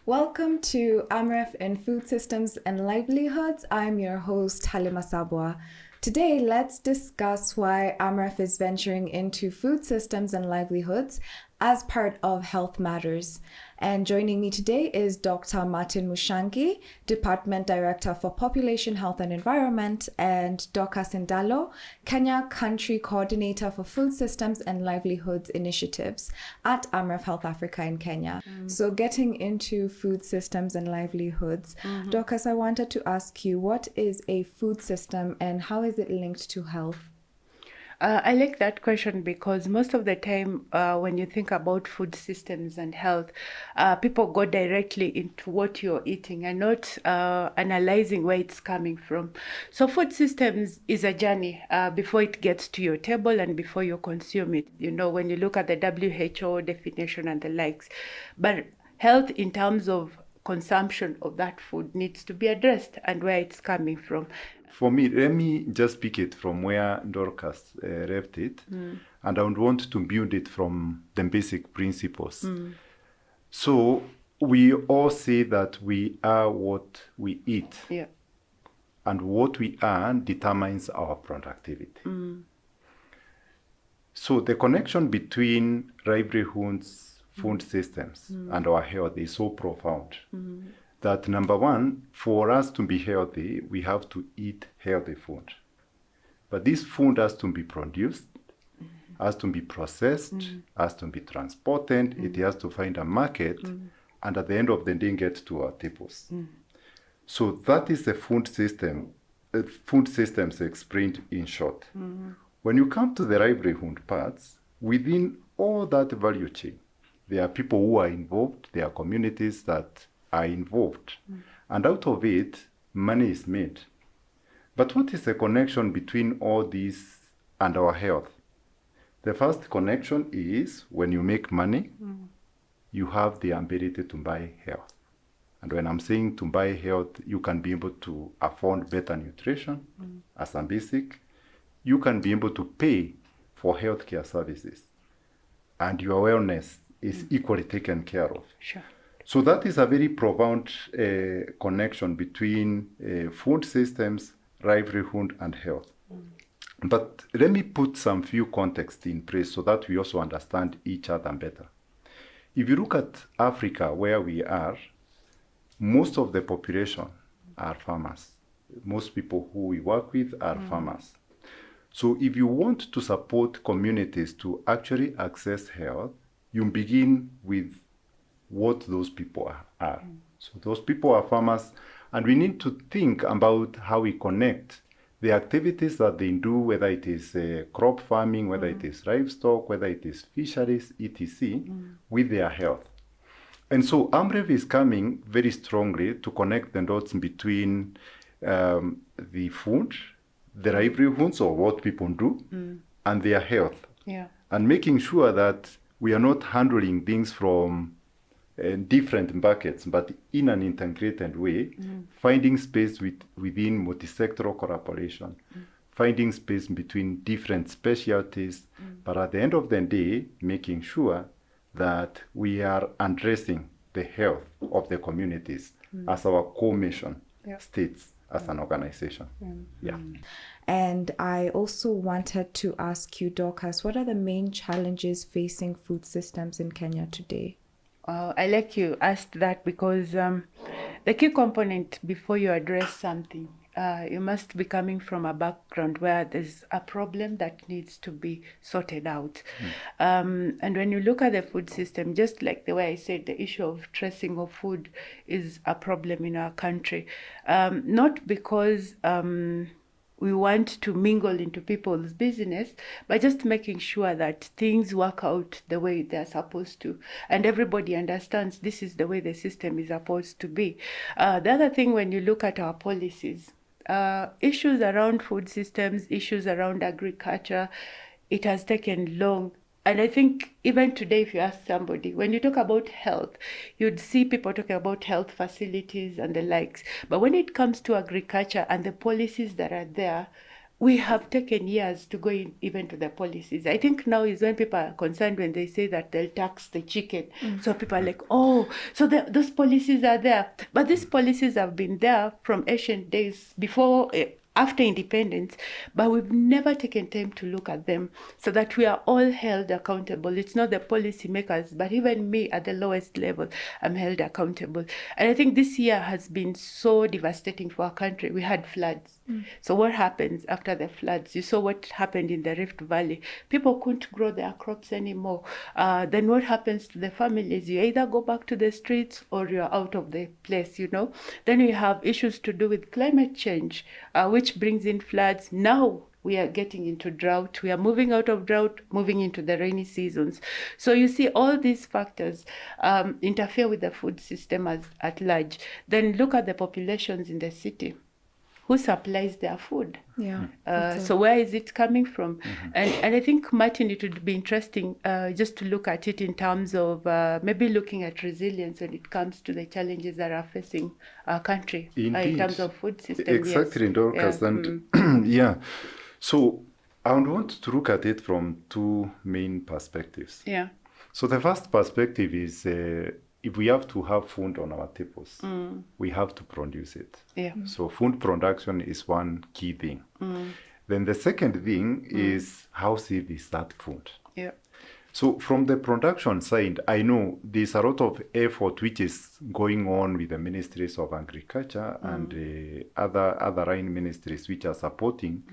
Welcome to Amref in Food Systems and Livelihoods. I'm your host, Halima Sabwa. Today, let's discuss why Amref is venturing into food systems and livelihoods as part of Health Matters. And joining me today is Dr. Martin Muchangi, Department Director for Population Health and Environment, and Dorcus Indalo, Kenya Country Coordinator for Food Systems and Livelihoods Initiatives at Amref Health Africa in Kenya. So getting into food systems and livelihoods, Dorcas, I wanted to ask you, what is a food system and how is it linked to health? I like that question because most of the time when you think about food systems and health, people go directly into what you're eating and not analyzing where it's coming from. So food systems is a journey before it gets to your table and before you consume it, you know, when you look at the WHO definition and the likes. But health in terms of consumption of that food needs to be addressed and where it's coming from. For me, let me just pick it from where Dorcas left it, and I would want to build it from the basic principles. So we all say that we are what we eat, and what we are determines our productivity. So the connection between livelihoods, food systems, and our health is so profound. That number one, for us to be healthy, we have to eat healthy food. But this food has to be produced, has to be processed, has to be transported, it has to find a market, and at the end of the day get to our tables. So that is the food system, food systems explained in short. When you come to the livelihood parts, within all that value chain, there are people who are involved, there are communities that are involved. And out of it, money is made. But what is the connection between all these and our health? The first connection is when you make money, you have the ability to buy health. And when I'm saying to buy health, you can be able to afford better nutrition as a basic. You can be able to pay for healthcare services. And your wellness is equally taken care of. Sure. So that is a very profound connection between food systems, livelihood, and health. But let me put some few context in place so that we also understand each other better. If you look at Africa, where we are, most of the population are farmers. Most people who we work with are farmers. So if you want to support communities to actually access health, you begin with what those people are. So those people are farmers, and we need to think about how we connect the activities that they do, whether it is crop farming, whether it is livestock, whether it is fisheries, etc., with their health. And so Amref is coming very strongly to connect the dots between the food, the livelihoods, or what people do, and their health. And making sure that we are not handling things from different buckets, but in an integrated way, finding space within multi-sectoral collaboration, finding space between different specialties, but at the end of the day, making sure that we are addressing the health of the communities as our core mission states as an organization. And I also wanted to ask you, Dorcas, what are the main challenges facing food systems in Kenya today? I like you asked that because the key component before you address something, you must be coming from a background where there's a problem that needs to be sorted out. And when you look at the food system, just like the way I said, the issue of tracing of food is a problem in our country. Not because we want to mingle into people's business, but just making sure that things work out the way they're supposed to. And everybody understands this is the way the system is supposed to be. The other thing, when you look at our policies, issues around food systems, issues around agriculture, it has taken long. And I think even today, if you ask somebody, when you talk about health, you'd see people talking about health facilities and the likes. But when it comes to agriculture and the policies that are there, we have taken years to go in even to the policies. I think now is when people are concerned when they say that they'll tax the chicken. So people are like, oh, so those policies are there. But these policies have been there from ancient days before, after independence, but we've never taken time to look at them so that we are all held accountable. It's not the policy makers, but even me at the lowest level, I'm held accountable. And I think this year has been so devastating for our country. We had floods. So what happens after the floods? You saw what happened in the Rift Valley. People couldn't grow their crops anymore. Then what happens to the families? You either go back to the streets or you're out of the place, you know. Then we have issues to do with climate change, which brings in floods. Now we are getting into drought. We are moving out of drought, moving into the rainy seasons. So you see all these factors interfere with the food system at large. Then look at the populations in the city. Who supplies their food? Yeah. So where is it coming from? And I think, Martin, it would be interesting just to look at it in terms of maybe looking at resilience when it comes to the challenges that are facing our country in terms of food system. Exactly, yes. Dorcas. Yeah. And yeah, so I would want to look at it from two main perspectives. Yeah. So the first perspective is if we have to have food on our tables, we have to produce it. Yeah. So food production is one key thing. Then the second thing is how safe is that food? Yeah. So from the production side, I know there's a lot of effort which is going on with the ministries of agriculture and other line ministries which are supporting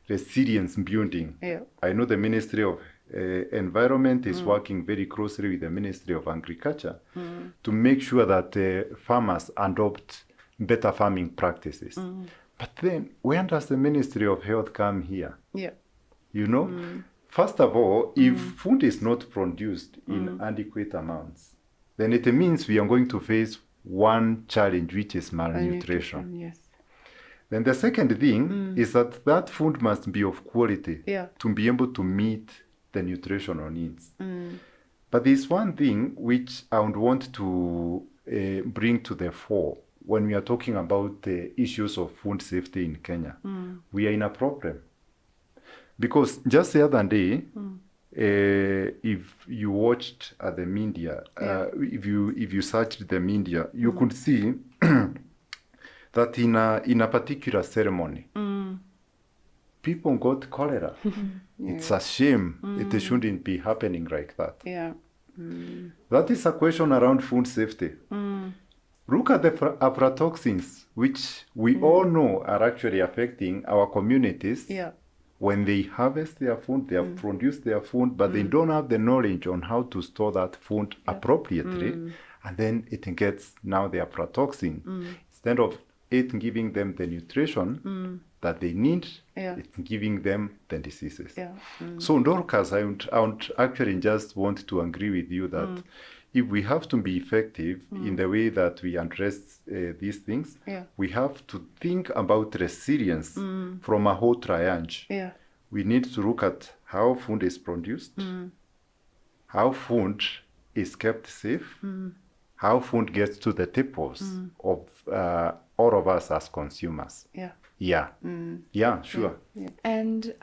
resilience building. Yeah. I know the Ministry of Environment is working very closely with the Ministry of Agriculture to make sure that farmers adopt better farming practices. But then, when does the Ministry of Health come here? Yeah. You know, first of all, if food is not produced in adequate amounts, then it means we are going to face one challenge, which is malnutrition. Yes. Then the second thing is that food must be of quality to be able to meet the nutritional needs. But there's one thing which I would want to bring to the fore when we are talking about the issues of food safety in Kenya. We are in a problem. Because just the other day, if you watched at the media, if you searched the media, you could see that in a particular ceremony, people got cholera. It's a shame. It shouldn't be happening like that. Yeah. That is a question around food safety. Look at the aflatoxins, which we all know are actually affecting our communities. Yeah. When they harvest their food, they have produced their food, but they don't have the knowledge on how to store that food appropriately. And then it gets now the aflatoxin. Instead of it giving them the nutrition that they need, it's giving them the diseases. Yeah. So, Dorcas, I would actually just want to agree with you that if we have to be effective in the way that we address these things, we have to think about resilience from a whole triangle. Yeah. We need to look at how food is produced, how food is kept safe, how food gets to the tables of all of us as consumers. Yeah. Yeah. Yeah, sure. Yeah. And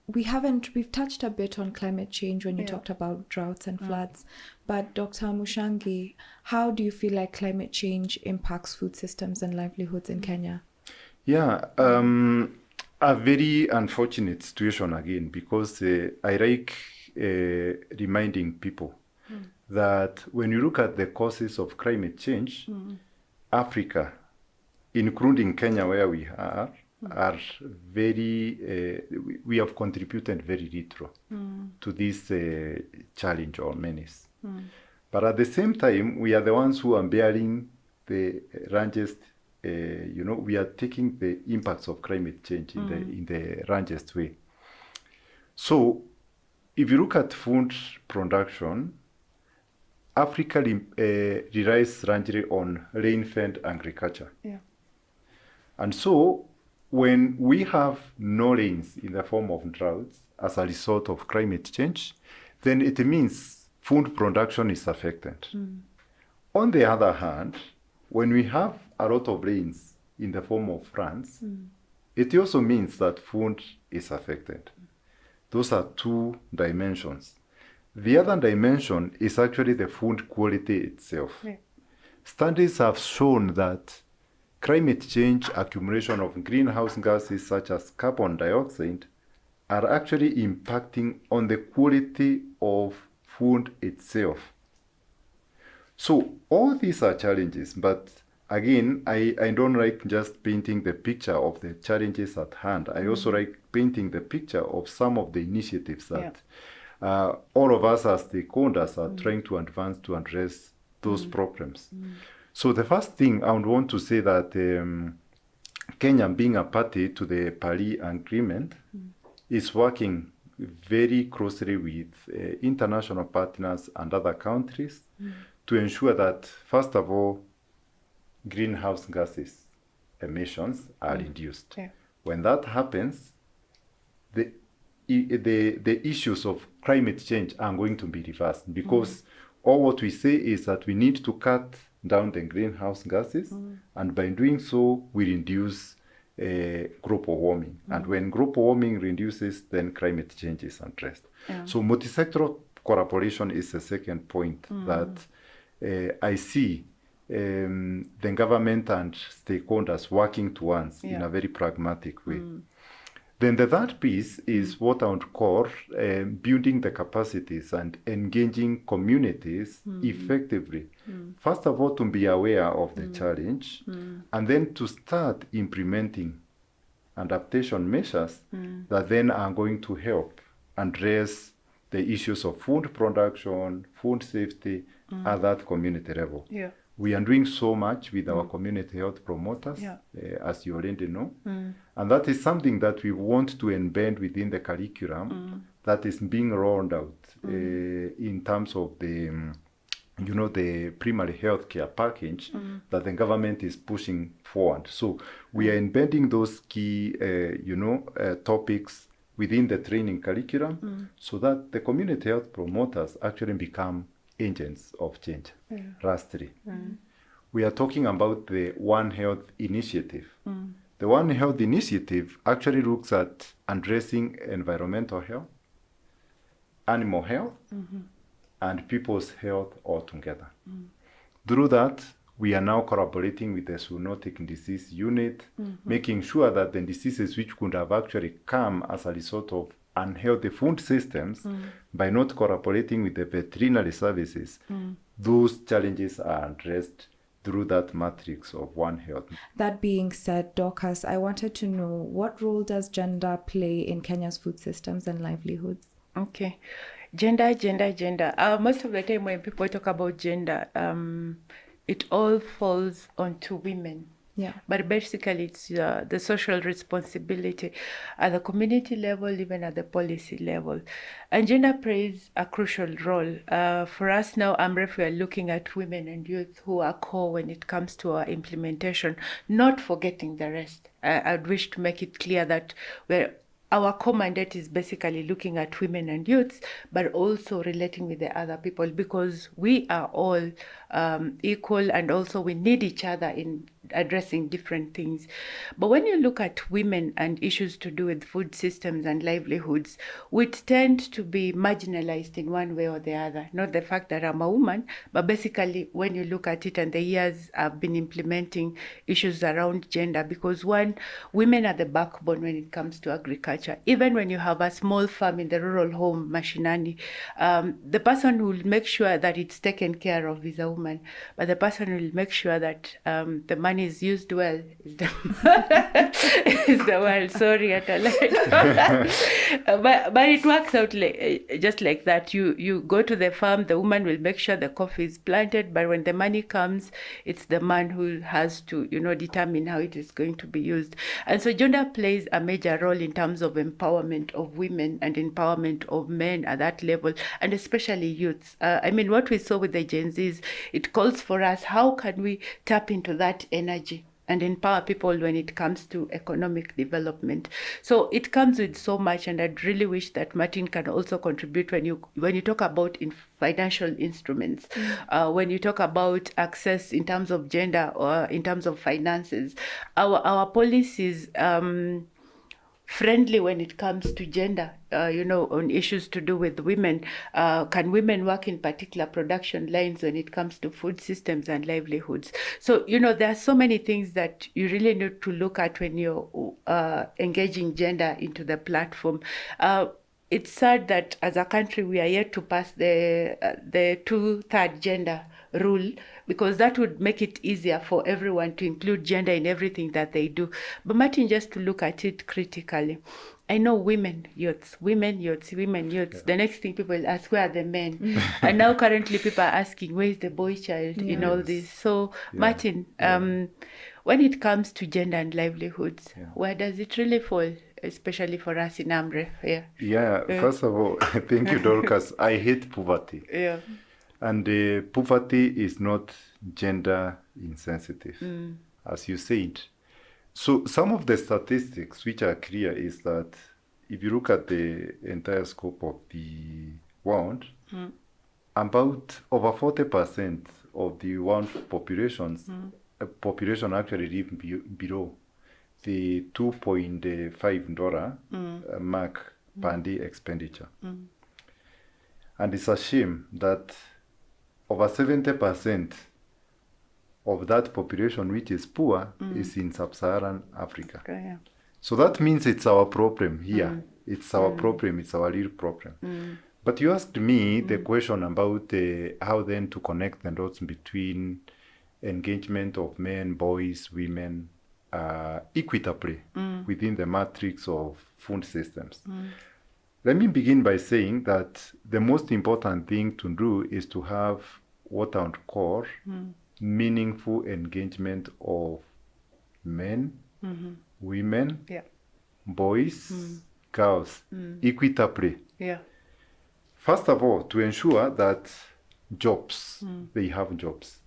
we've touched a bit on climate change when you talked about droughts and floods, but Dr. Muchangi, how do you feel like climate change impacts food systems and livelihoods in Kenya? Yeah, a very unfortunate situation again, because I like reminding people that when you look at the causes of climate change, Africa, including Kenya where we are very, we have contributed very little to this challenge or menace. But at the same time, we are the ones who are bearing the largest, we are taking the impacts of climate change in the largest way. So if you look at food production, Africa relies largely on rain-fed agriculture. Yeah. And so when we have no rains in the form of droughts as a result of climate change, then it means food production is affected. On the other hand, when we have a lot of rains in the form of floods, it also means that food is affected. Those are two dimensions. The other dimension is actually the food quality itself. Yeah. Studies have shown that climate change, accumulation of greenhouse gases such as carbon dioxide, are actually impacting on the quality of food itself. So all these are challenges, but again, I don't like just painting the picture of the challenges at hand. I also like painting the picture of some of the initiatives that all of us as stakeholders are trying to advance to address those problems. So the first thing I would want to say that Kenya, being a party to the Paris Agreement, is working very closely with international partners and other countries to ensure that, first of all, greenhouse gases emissions are reduced. Yeah. When that happens, the issues of climate change are going to be reversed, because all what we say is that we need to cut down the greenhouse gases, and by doing so, we reduce global warming. And when global warming reduces, then climate change is addressed. So multi-sectoral collaboration is the second point that I see the government and stakeholders working towards in a very pragmatic way. Then the third piece is what I would call building the capacities and engaging communities effectively. First of all, to be aware of the challenge, and then to start implementing adaptation measures that then are going to help address the issues of food production, food safety at that community level. Yeah. We are doing so much with our community health promoters, as you already know. And that is something that we want to embed within the curriculum that is being rolled out in terms of the, the primary health care package that the government is pushing forward. So we are embedding those key, topics within the training curriculum so that the community health promoters actually become agents of change. Lastly, we are talking about the One Health Initiative. The One Health Initiative actually looks at addressing environmental health, animal health, and people's health altogether. Through that, we are now collaborating with the zoonotic disease unit, making sure that the diseases which could have actually come as a result of unhealthy food systems, by not cooperating with the veterinary services, those challenges are addressed through that matrix of One Health. That being said, Dorcas, I wanted to know, what role does gender play in Kenya's food systems and livelihoods? Okay. Gender. Most of the time when people talk about gender, it all falls onto women. Yeah. But basically, it's the social responsibility at the community level, even at the policy level. And gender plays a crucial role. For us now, Amref, we are looking at women and youth who are core when it comes to our implementation, not forgetting the rest. I'd wish to make it clear that our core mandate is basically looking at women and youths, but also relating with the other people, because we are all equal, and also we need each other in addressing different things. But when you look at women and issues to do with food systems and livelihoods, we tend to be marginalized in one way or the other. Not the fact that I'm a woman, but basically when you look at it, and the years I've been implementing issues around gender, because one, women are the backbone when it comes to agriculture. Even when you have a small farm in the rural home, mashinani, the person who will make sure that it's taken care of is a woman, but the person who will make sure that the money is used well is the is the world. Sorry, but it works out just like that. You go to the farm, the woman will make sure the coffee is planted, but when the money comes, it's the man who has to determine how it is going to be used. And so gender plays a major role in terms of empowerment of women and empowerment of men at that level, and especially youths. What we saw with the Gen Zs, it calls for us, how can we tap into that energy and empower people when it comes to economic development. So it comes with so much, and I'd really wish that Martin can also contribute when you talk about financial instruments, when you talk about access in terms of gender or in terms of finances. Our policies friendly when it comes to gender, on issues to do with women. Can women work in particular production lines when it comes to food systems and livelihoods? So, there are so many things that you really need to look at when you're engaging gender into the platform. It's sad that as a country we are yet to pass the 2/3 gender rule, because that would make it easier for everyone to include gender in everything that they do. But Martin, just to look at it critically, I know women youths. Yeah. The next thing people will ask, where are the men? And now currently people are asking, where is the boy child in all this? So Martin, when it comes to gender and livelihoods, where does it really fall? Especially for us in Amref. First of all, thank you, Dorcas. I hate poverty. And poverty is not gender insensitive, as you said. So some of the statistics which are clear is that if you look at the entire scope of the world, about over 40% of the world population actually live below the $2.5 mark per day expenditure. And it's a shame that over 70% of that population which is poor is in sub-Saharan Africa. So that means it's our problem here. It's our problem, it's our real problem. But you asked me the question about how then to connect the dots between engagement of men, boys, women, equitably within the matrix of food systems. Let me begin by saying that the most important thing to do is to have what I would call meaningful engagement of men, women, boys, girls, equitably. First of all, to ensure that they have jobs.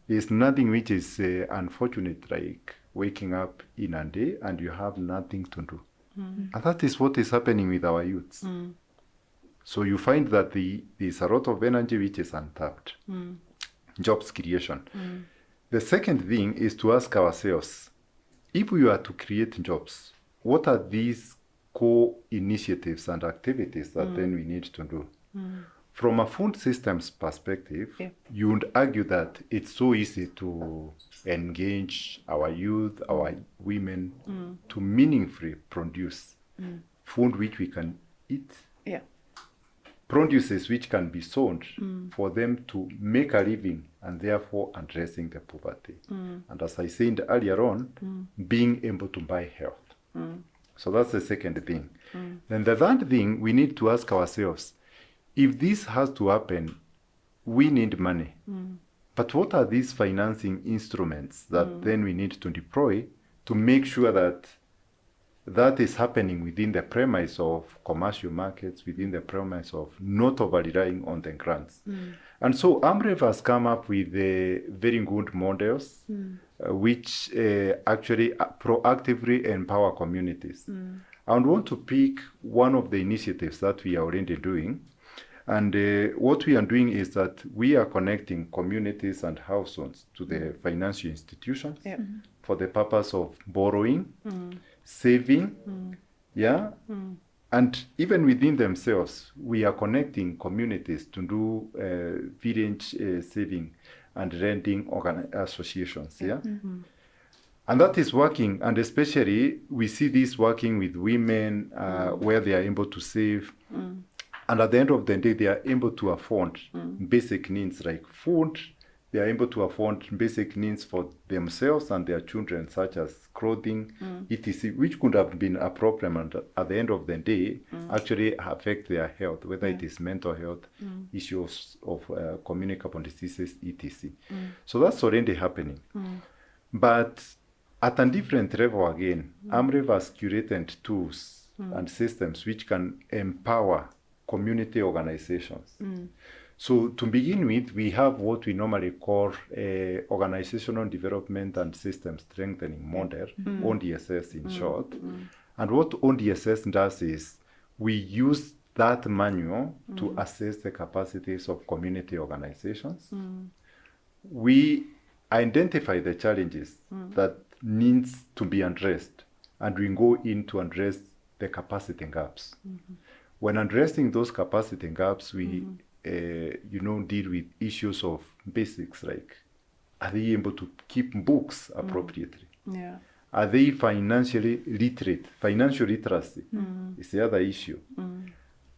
There's nothing which is unfortunate, like waking up in a day and you have nothing to do. And that is what is happening with our youths. So you find that there's a lot of energy which is untapped. Jobs creation. The second thing is to ask ourselves, if we are to create jobs, what are these core initiatives and activities that then we need to do? From a food systems perspective, you would argue that it's so easy to engage our youth, our women, to meaningfully produce food which we can eat, produces which can be sold for them to make a living and therefore addressing the poverty. And as I said earlier on, being able to buy health. So that's the second thing. Then the third thing, we need to ask ourselves, if this has to happen, we need money. But what are these financing instruments that then we need to deploy to make sure that that is happening within the premise of commercial markets, within the premise of not over-relying on the grants? And so Amref has come up with very good models which actually proactively empower communities. I would want to pick one of the initiatives that we are already doing. And what we are doing is that we are connecting communities and households to the financial institutions for the purpose of borrowing, saving, and even within themselves, we are connecting communities to do village saving and renting associations. And that is working, and especially we see this working with women where they are able to save. And at the end of the day, they are able to afford basic needs like food. They are able to afford basic needs for themselves and their children, such as clothing, etc., which could have been a problem and at the end of the day actually affect their health, whether it is mental health, issues of communicable diseases, etc. So that's already happening. But at a different level again, Amref has curated tools and systems which can empower community organizations. So to begin with, we have what we normally call organizational development and system strengthening model, ONDSS in short. And what ONDSS does is we use that manual to assess the capacities of community organizations. We identify the challenges that needs to be addressed, and we go in to address the capacity gaps. When addressing those capacity gaps, we deal with issues of basics like, are they able to keep books appropriately? Yeah. Are they financially literate? Financial literacy is the other issue.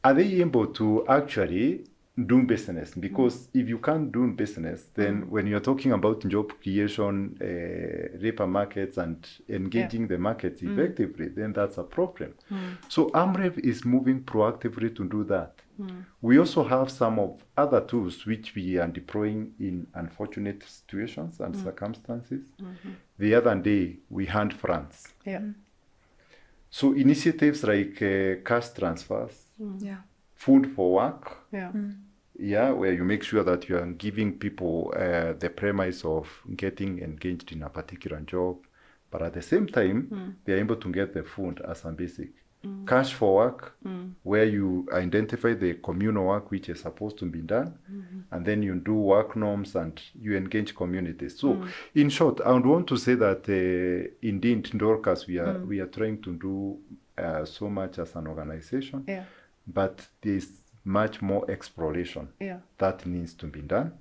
Are they able to actually do business? Because if you can't do business, then when you're talking about job creation, labor markets, and engaging the markets effectively, then that's a problem. So Amref is moving proactively to do that. We also have some of other tools which we are deploying in unfortunate situations and circumstances. The other day, we hand funds. Yeah. So initiatives like cash transfers, Yeah. food for work, Yeah. where you make sure that you are giving people the premise of getting engaged in a particular job, but at the same time, they are able to get the food as a basic. Cash for work, where you identify the communal work which is supposed to be done, and then you do work norms and you engage communities. So, in short, I would want to say that indeed, Dorcas, we are trying to do so much as an organization, but there's much more exploration that needs to be done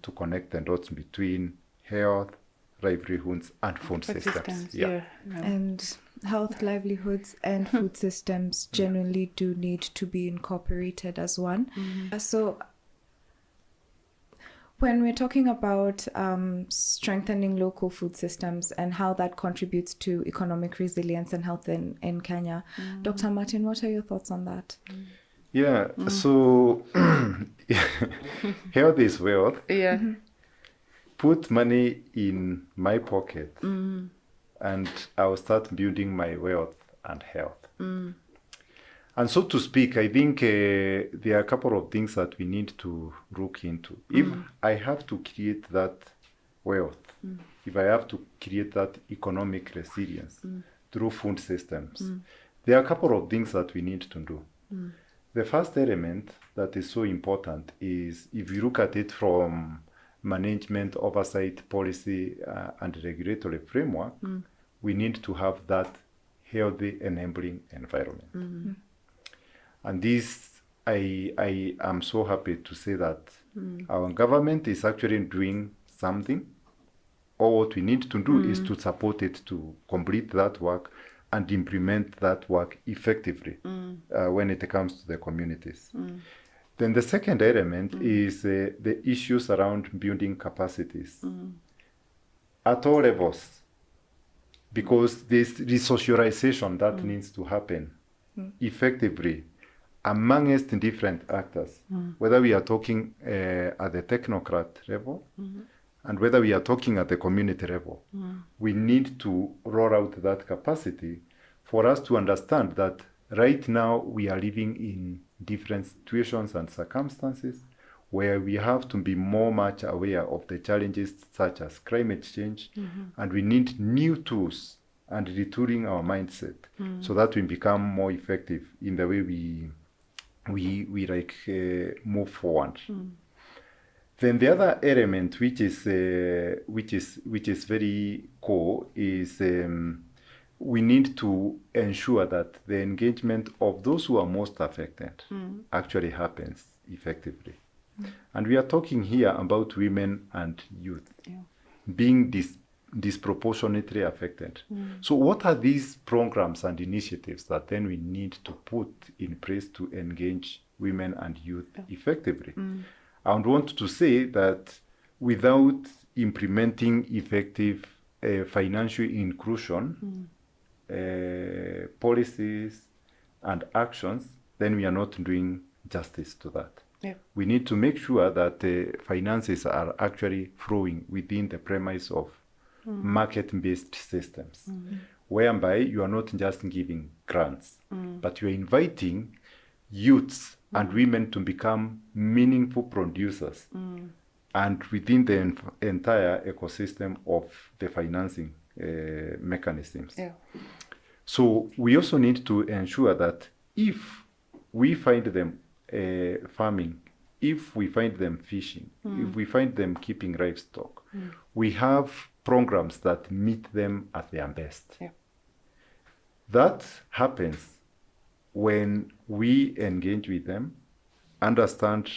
to connect the dots between health, livelihoods, and food systems. Yeah. And health, livelihoods, and food systems generally do need to be incorporated as one. So when we're talking about strengthening local food systems and how that contributes to economic resilience and health in Kenya, Dr. Martin, what are your thoughts on that? Yeah, so health is wealth. Yeah. Put money in my pocket and I'll start building my wealth and health. And so to speak, I think there are a couple of things that we need to look into. If I have to create that wealth, if I have to create that economic resilience through food systems, there are a couple of things that we need to do. The first element that is so important is, if you look at it from management, oversight, policy, and regulatory framework, we need to have that healthy enabling environment. And this, I am so happy to say that our government is actually doing something. All what we need to do is to support it to complete that work and implement that work effectively when it comes to the communities. Then the second element is the issues around building capacities at all levels, because there's resocialization that needs to happen effectively amongst different actors, whether we are talking at the technocrat level and whether we are talking at the community level. We need to roll out that capacity for us to understand that right now we are living in different situations and circumstances where we have to be much aware of the challenges such as climate change, and we need new tools and retooling our mindset so that we become more effective in the way we move forward. Then the other element, which is very core, is we need to ensure that the engagement of those who are most affected actually happens effectively. And we are talking here about women and youth being disproportionately affected. So what are these programs and initiatives that then we need to put in place to engage women and youth effectively? I would want to say that without implementing effective financial inclusion policies and actions, then we are not doing justice to that. We need to make sure that finances are actually flowing within the premise of market-based systems, whereby you are not just giving grants, but you are inviting youths and women to become meaningful producers and within the entire ecosystem of the financing mechanisms. Yeah. So we also need to ensure that if we find them farming, if we find them fishing, if we find them keeping livestock, we have programs that meet them at their best. Yeah. That happens when we engage with them, understand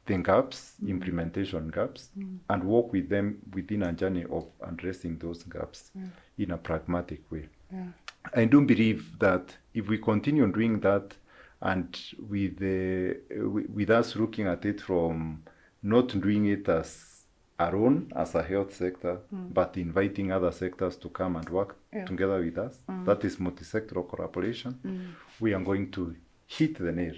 the gaps, implementation gaps, and work with them within a journey of addressing those gaps in a pragmatic way. Yeah. I do believe that if we continue doing that, and with us looking at it from not doing it as our own, as a health sector, but inviting other sectors to come and work together with us, that is multi-sectoral collaboration, we are going to hit the nail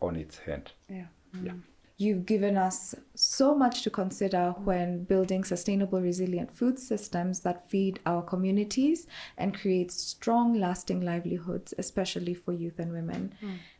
on its head. Yeah. Yeah. You've given us so much to consider when building sustainable, resilient food systems that feed our communities and create strong, lasting livelihoods, especially for youth and women.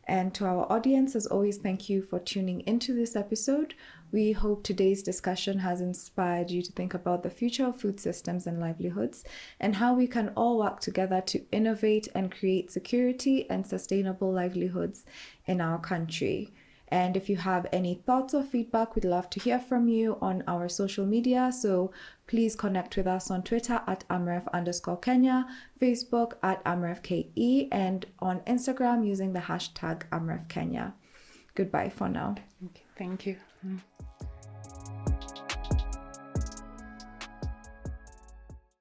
And to our audience, as always, thank you for tuning into this episode. We hope today's discussion has inspired you to think about the future of food systems and livelihoods and how we can all work together to innovate and create security and sustainable livelihoods in our country. And if you have any thoughts or feedback, we'd love to hear from you on our social media. So please connect with us on Twitter at Amref_Kenya, Facebook at AmrefKE, and on Instagram using the hashtag AmrefKenya. Goodbye for now. Okay. Thank you.